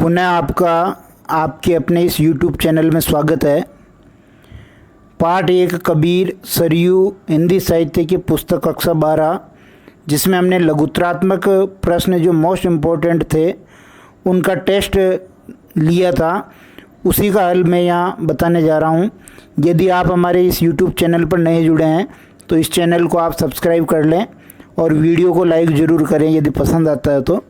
पुनः आपके अपने इस YouTube चैनल में स्वागत है। पाठ 1 कबीर सरयू हिंदी साहित्य की पुस्तक कक्षा 12, जिसमें हमने लघुत्रात्मक प्रश्न जो मोस्ट इम्पोर्टेंट थे उनका टेस्ट लिया था, उसी का हल मैं यहाँ बताने जा रहा हूँ। यदि आप हमारे इस YouTube चैनल पर नए जुड़े हैं तो इस चैनल को आप सब्सक्राइब कर लें और वीडियो को लाइक ज़रूर करें यदि पसंद आता है तो।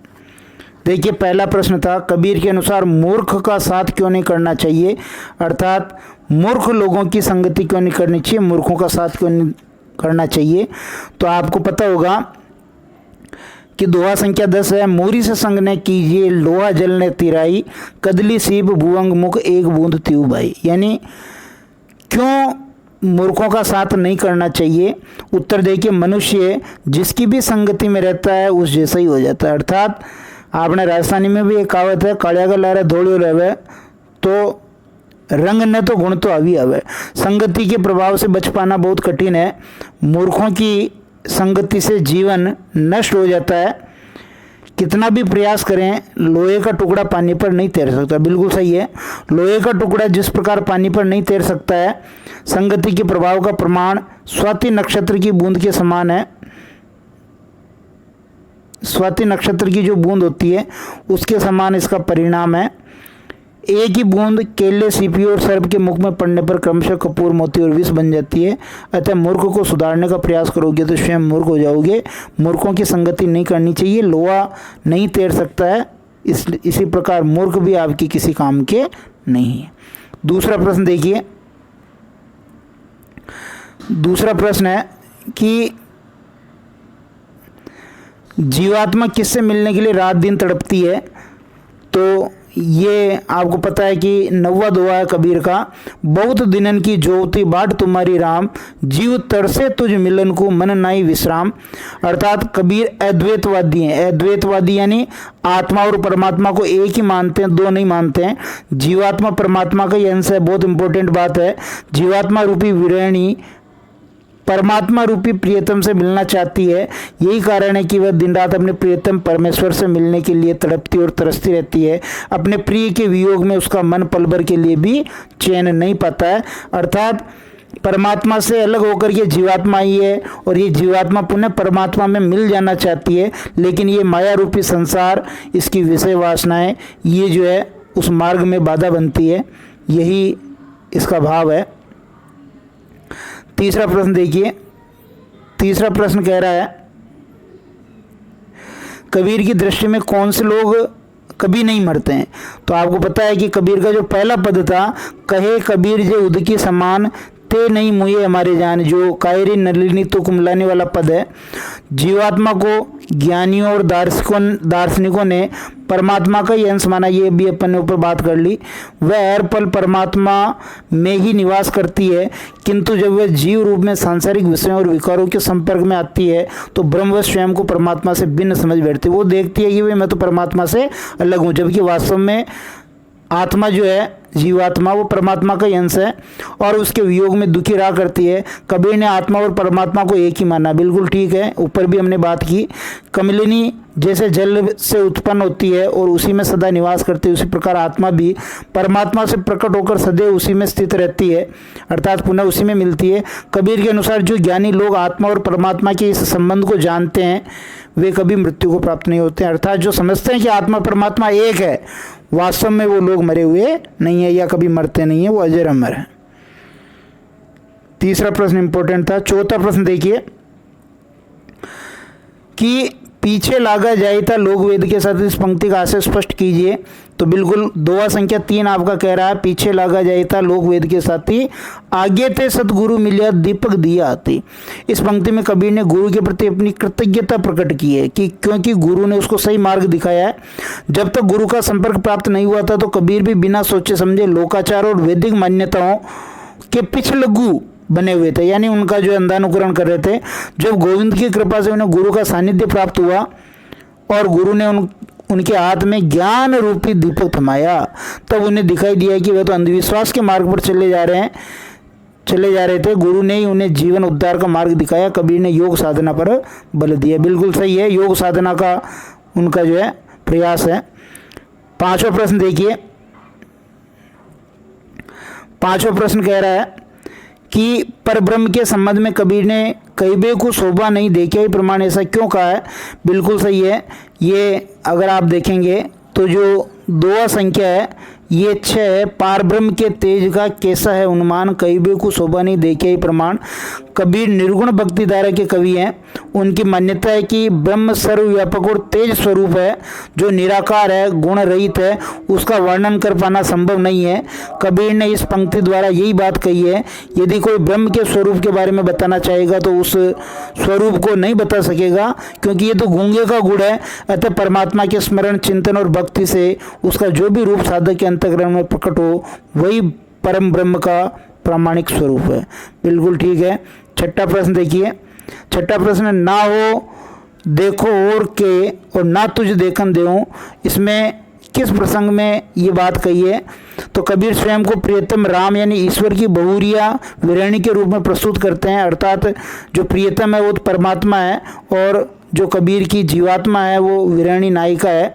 देखिए, पहला प्रश्न था, कबीर के अनुसार मूर्ख का साथ क्यों नहीं करना चाहिए, अर्थात मूर्ख लोगों की संगति क्यों नहीं करनी चाहिए, मूर्खों का साथ क्यों नहीं करना चाहिए। तो आपको पता होगा कि दोहा संख्या 10 है, मूरी से संग ने कीजिए लोहा जल ने तिराई, कदली सीप भुवंग मुख एक बूंद त्यू भाई। यानी क्यों मूर्खों का साथ नहीं करना चाहिए। उत्तर देखिए, मनुष्य जिसकी भी संगति में रहता है उस जैसा ही हो जाता है। अर्थात आपने राजस्थानी में भी एक कहावत है, कालिया का लारे धोलियो रहे, तो रंग ने तो गुण तो अभी आवे। संगति के प्रभाव से बच पाना बहुत कठिन है। मूर्खों की संगति से जीवन नष्ट हो जाता है। कितना भी प्रयास करें, लोहे का टुकड़ा पानी पर नहीं तैर सकता। बिल्कुल सही है, लोहे का टुकड़ा जिस प्रकार पानी पर नहीं तैर सकता है, संगति के प्रभाव का प्रमाण स्वाति नक्षत्र की बूंद के समान है। स्वाति नक्षत्र की जो बूंद होती है उसके समान इसका परिणाम है। एक ही बूंद केले, सीपी और सर्प के मुख में पड़ने पर क्रमशः कपूर, मोती और विष बन जाती है। अतः मूर्ख को सुधारने का प्रयास करोगे तो स्वयं मूर्ख हो जाओगे। मूर्खों की संगति नहीं करनी चाहिए। लोहा नहीं तैर सकता है, इसी प्रकार मूर्ख भी आपकी किसी काम के नहीं है। दूसरा प्रश्न देखिए, दूसरा प्रश्न है कि जीवात्मा किससे मिलने के लिए रात दिन तड़पती है। तो ये आपको पता है कि 9वां दोहा है कबीर का, बहुत दिनन की ज्योति बाट तुम्हारी राम, जीव तरसे तुझ मिलन को मन नाई विश्राम। अर्थात कबीर अद्वैतवादी हैं। अद्वैतवादी यानी आत्मा और परमात्मा को एक ही मानते हैं, दो नहीं मानते हैं। जीवात्मा परमात्मा का ही अंश है, बहुत इंपॉर्टेंट बात है। जीवात्मा रूपी विरहिणी परमात्मा रूपी प्रियतम से मिलना चाहती है। यही कारण है कि वह दिन रात अपने प्रियतम परमेश्वर से मिलने के लिए तड़पती और तरसती रहती है। अपने प्रिय के वियोग में उसका मन पल भर के लिए भी चैन नहीं पाता है। अर्थात परमात्मा से अलग होकर के जीवात्मा आई है और ये जीवात्मा पुनः परमात्मा में मिल जाना चाहती है, लेकिन ये माया रूपी संसार, इसकी विषय वासनाएं, ये जो है उस मार्ग में बाधा बनती है। यही इसका भाव है। तीसरा प्रश्न देखिए, तीसरा प्रश्न कह रहा है, कबीर की दृष्टि में कौन से लोग कभी नहीं मरते हैं। तो आपको पता है कि कबीर का जो पहला पद था, कहे कबीर जे उद की समान ते नहीं मुझे हमारे जान, जो कायरी नलिनी तो कुमलाने वाला पद है। जीवात्मा को ज्ञानियों और दार्शनिकों ने परमात्मा का ही अंश माना, ये भी अपन ने ऊपर बात कर ली। वह हर पल परमात्मा में ही निवास करती है, किंतु जब वह जीव रूप में सांसारिक विषयों और विकारों के संपर्क में आती है तो ब्रह्मवश स्वयं को परमात्मा से भिन्न समझ बैठती है। वो देखती है कि भाई मैं तो परमात्मा से अलग हूँ, जबकि वास्तव में आत्मा जो है, जीवात्मा, वो परमात्मा का ही अंश है और उसके वियोग में दुखी रहा करती है। कबीर ने आत्मा और परमात्मा को एक ही माना। बिल्कुल ठीक है, ऊपर भी हमने बात की। कमलिनी जैसे जल से उत्पन्न होती है और उसी में सदा निवास करती है, उसी प्रकार आत्मा भी परमात्मा से प्रकट होकर सदैव उसी में स्थित रहती है, अर्थात पुनः उसी में मिलती है। कबीर के अनुसार जो ज्ञानी लोग आत्मा और परमात्मा के इस संबंध को जानते हैं वे कभी मृत्यु को प्राप्त नहीं होते हैं। अर्थात जो समझते हैं कि आत्मा परमात्मा एक है, वास्तव में वो लोग मरे हुए नहीं है या कभी मरते नहीं है, वो अजर अमर है। तीसरा प्रश्न इंपॉर्टेंट था। चौथा प्रश्न देखिए कि पीछे लागा जाए था लोक वेद के साथ, इस पंक्ति का आशय स्पष्ट कीजिए। तो बिल्कुल दोहा संख्या 3 आपका कह रहा है, पीछे लागा जाए था लोक वेद के साथ ही, आगे थे सतगुरु मिलिया दीपक दिया आती। इस पंक्ति में कबीर ने गुरु के प्रति अपनी कृतज्ञता प्रकट की है कि क्योंकि गुरु ने उसको सही मार्ग दिखाया है। जब तक गुरु का संपर्क प्राप्त नहीं हुआ था तो कबीर भी बिना सोचे समझे लोकाचार और वैदिक मान्यताओं के पिछलग्गू बने हुए थे, यानी उनका जो अंधानुकरण कर रहे थे। जब गोविंद की कृपा से उन्हें गुरु का सानिध्य प्राप्त हुआ और गुरु ने उनके हाथ में ज्ञान रूपी दीपक थमाया, तब उन्हें दिखाई दिया कि वे तो अंधविश्वास के मार्ग पर चले जा रहे थे। गुरु ने ही उन्हें जीवन उद्धार का मार्ग दिखाया। कबीर ने योग साधना पर बल दिया। बिल्कुल सही है, योग साधना का उनका जो है प्रयास है। 5वां प्रश्न देखिए। 5वां प्रश्न कह रहा है कि परब्रह्म के संबंध में कबीर ने कईबे को शोभा नहीं देखे ही प्रमाण, ऐसा क्यों कहा है? बिल्कुल सही है। ये अगर आप देखेंगे तो जो 2वां संख्या है ये 6 है। पारब्रह्म के तेज का कैसा है अनुमान, कईबे को शोभा नहीं देखे ही प्रमाण। कबीर निर्गुण भक्ति धारा के कवि हैं। उनकी मान्यता है कि ब्रह्म सर्वव्यापक और तेज स्वरूप है, जो निराकार है, गुण रहित है, उसका वर्णन कर पाना संभव नहीं है। कबीर ने इस पंक्ति द्वारा यही बात कही है, यदि कोई ब्रह्म के स्वरूप के बारे में बताना चाहेगा तो उस स्वरूप को नहीं बता सकेगा, क्योंकि ये तो गूंगे का गुण है। अतः परमात्मा के स्मरण, चिंतन और भक्ति से उसका जो भी रूप साधक के अंतःकरण में प्रकट हो वही परम ब्रह्म का प्रामाणिक स्वरूप है। बिल्कुल ठीक है। 6ठा प्रश्न देखिए। 6ठा प्रश्न, ना हो देखो और के और ना तुझ देखन देऊं, इसमें किस प्रसंग में ये बात कही है? तो कबीर स्वयं को प्रियतम राम यानी ईश्वर की बहुरिया विरणी के रूप में प्रस्तुत करते हैं, अर्थात जो प्रियतम है वो तो परमात्मा है और जो कबीर की जीवात्मा है वो विरणी नायिका है।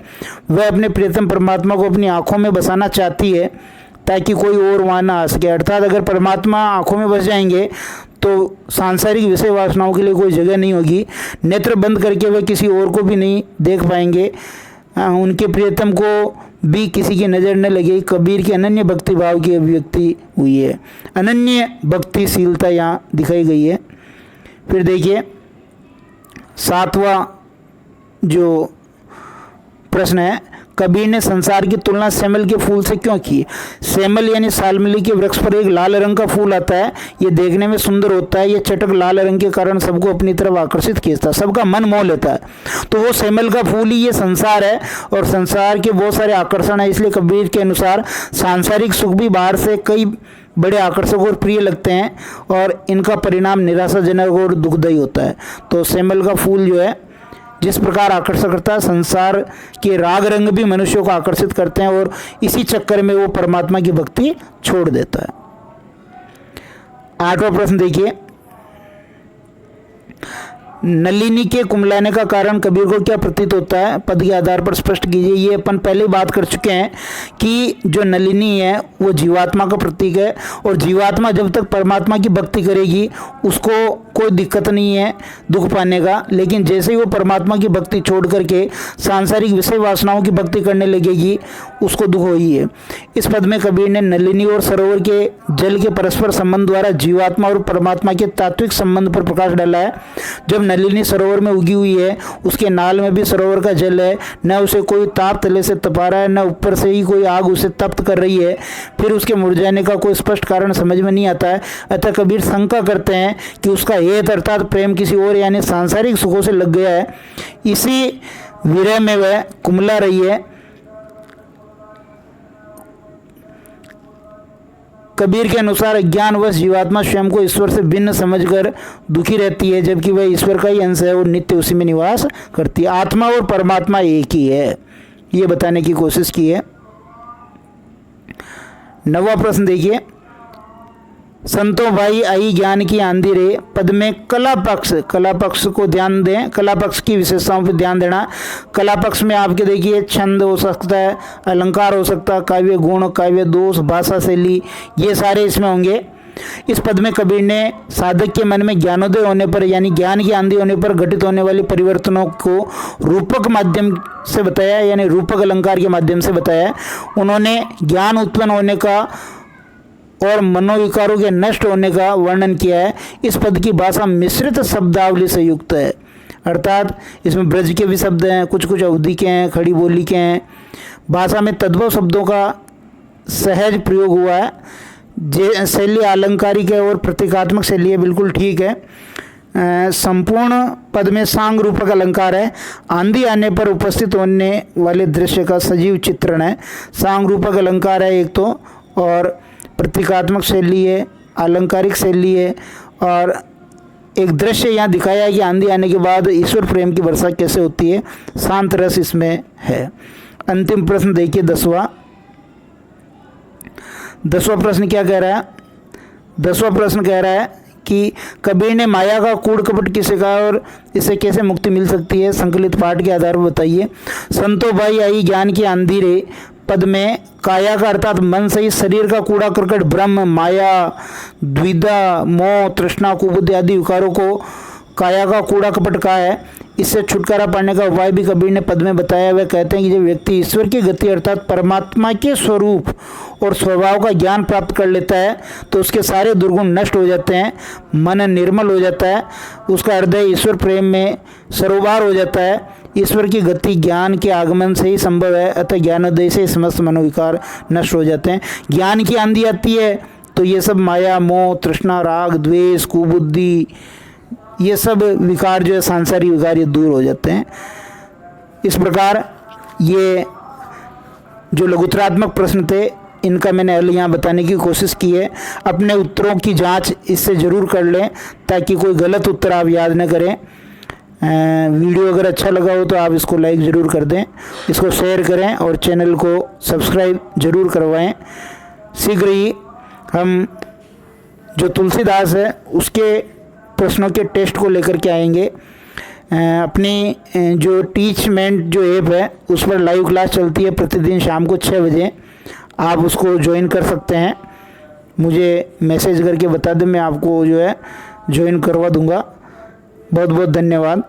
वह अपने प्रियतम परमात्मा को अपनी आंखों में बसाना चाहती है ताकि कोई और वहाँ ना आ सके। अर्थात अगर परमात्मा आंखों में बस जाएंगे तो सांसारिक विषय वासनाओं के लिए कोई जगह नहीं होगी। नेत्र बंद करके वे किसी और को भी नहीं देख पाएंगे, उनके प्रियतम को भी किसी की नज़र न लगे। कबीर की अनन्य भक्ति भाव की अभिव्यक्ति हुई है, अनन्य भक्तिशीलता यहाँ दिखाई गई है। फिर देखिए 7वां जो प्रश्न है, कबीर ने संसार की तुलना सेमल के फूल से क्यों की? सेमल यानी सालमली के वृक्ष पर एक लाल रंग का फूल आता है, ये देखने में सुंदर होता है। ये चटक लाल रंग के कारण सबको अपनी तरफ आकर्षित खींचता है, सबका मन मोह लेता है। तो वो सेमल का फूल ही ये संसार है और संसार के बहुत सारे आकर्षण है। इसलिए कबीर के अनुसार सांसारिक सुख भी बाहर से कई बड़े आकर्षक और प्रिय लगते हैं और इनका परिणाम निराशाजनक और दुखदायी होता है। तो सेमल का फूल जो है जिस प्रकार आकर्षण करता है, संसार के राग रंग भी मनुष्यों को आकर्षित करते हैं और इसी चक्कर में वो परमात्मा की भक्ति छोड़ देता है। 8वां प्रश्न देखिए, नलिनी के कुमलाने का कारण कबीर को क्या प्रतीत होता है? पद के आधार पर स्पष्ट कीजिए। ये अपन पहले ही बात कर चुके हैं कि जो नलिनी है वो जीवात्मा का प्रतीक है और जीवात्मा जब तक परमात्मा की भक्ति करेगी उसको कोई दिक्कत नहीं है दुख पाने का, लेकिन जैसे ही वो परमात्मा की भक्ति छोड़ करके सांसारिक विषय वासनाओं की भक्ति करने लगेगी उसको दुख हो ही है। इस पद में कबीर ने नलिनी और सरोवर के जल के परस्पर संबंध द्वारा जीवात्मा और परमात्मा के तात्विक संबंध पर प्रकाश डाला है। जब नलिनी सरोवर में उगी हुई है, उसके नाल में भी सरोवर का जल है, न उसे कोई ताप तले से तपा रहा है, न ऊपर से ही कोई आग उसे तप्त कर रही है, फिर उसके मुरझाने का कोई स्पष्ट कारण समझ में नहीं आता है। अतः कबीर शंका करते हैं कि उसका हेत अर्थात प्रेम किसी और यानी सांसारिक सुखों से लग गया है, इसी विरह में वह कुमला रही है। कबीर के अनुसार अज्ञानवश जीवात्मा स्वयं को ईश्वर से भिन्न समझकर दुखी रहती है, जबकि वह ईश्वर का ही अंश है और नित्य उसी में निवास करती है। आत्मा और परमात्मा एक ही है, ये बताने की कोशिश की है। 9वां प्रश्न देखिए, संतों भाई आई ज्ञान की आंधी रे, पद में कला पक्ष को ध्यान दें, कला पक्ष की विशेषताओं पर ध्यान देना। कला पक्ष में आपके देखिए छंद हो सकता है, अलंकार हो सकता है, काव्य गुण, काव्य दोष, भाषा शैली, ये सारे इसमें होंगे। इस पद में कबीर ने साधक के मन में ज्ञानोदय होने पर यानी ज्ञान की आंधी होने पर घटित होने वाले परिवर्तनों को रूपक माध्यम से बताया, यानी रूपक अलंकार के माध्यम से बताया। उन्होंने ज्ञान उत्पन्न होने का और मनोविकारों के नष्ट होने का वर्णन किया है। इस पद की भाषा मिश्रित शब्दावली से युक्त है, अर्थात इसमें ब्रज के भी शब्द हैं, कुछ अवधि के हैं, खड़ी बोली के हैं। भाषा में तद्भव शब्दों का सहज प्रयोग हुआ है। शैली अलंकारिक है और प्रतीकात्मक शैली है, बिल्कुल ठीक है। संपूर्ण पद में सांग रूपक अलंकार है। आंधी आने पर उपस्थित होने वाले दृश्य का सजीव चित्रण है। सांग रूपक अलंकार है एक तो, और प्रतीकात्मक शैली है, अलंकारिक शैली है, और एक दृश्य यहाँ दिखाया है कि आंधी आने के बाद ईश्वर प्रेम की वर्षा कैसे होती है, शांत रस इसमें है। अंतिम प्रश्न देखिए 10वां प्रश्न क्या कह रहा है? 10वां प्रश्न कह रहा है कि कबीर ने माया का कूड़ कपट किसे कहा और इससे कैसे मुक्ति मिल सकती है? संकलित पाठ के आधार पर बताइए। संतो भाई आई ज्ञान की आंधी रे, पद में काया का अर्थात मन सहित शरीर का कूड़ा करकट ब्रह्म, माया, द्विधा, मोह, तृष्णा, कुबुद्धि आदि विकारों को काया का कूड़ा कपट कहा है। इससे छुटकारा पाने का उपाय भी कबीर ने पद में बताया। वे कहते हैं कि जब व्यक्ति ईश्वर की गति अर्थात परमात्मा के स्वरूप और स्वभाव का ज्ञान प्राप्त कर लेता है तो उसके सारे दुर्गुण नष्ट हो जाते हैं, मन निर्मल हो जाता है, उसका हृदय ईश्वर प्रेम में सरोवर हो जाता है। ईश्वर की गति ज्ञान के आगमन से ही संभव है, अतः ज्ञानोदय से समस्त मनोविकार नष्ट हो जाते हैं। ज्ञान की आंधी आती है तो ये सब माया, मोह, तृष्णा, राग, द्वेष, कुबुद्धि, ये सब विकार जो है सांसारिक विकार, ये दूर हो जाते हैं। इस प्रकार ये जो लघुतरात्मक प्रश्न थे इनका मैंने हल यहाँ बताने की कोशिश की है। अपने उत्तरों की जांच इससे ज़रूर कर लें ताकि कोई गलत उत्तर आप याद न करें। वीडियो अगर अच्छा लगा हो तो आप इसको लाइक ज़रूर कर दें, इसको शेयर करें और चैनल को सब्सक्राइब ज़रूर करवाएं। शीघ्र ही हम जो तुलसीदास है उसके प्रश्नों के टेस्ट को लेकर के आएंगे। अपनी जो टीचमेंट जो ऐप है उस पर लाइव क्लास चलती है प्रतिदिन शाम को 6 बजे, आप उसको ज्वाइन कर सकते हैं। मुझे मैसेज करके बता दें, मैं आपको जो है ज्वाइन करवा दूंगा। बहुत बहुत धन्यवाद।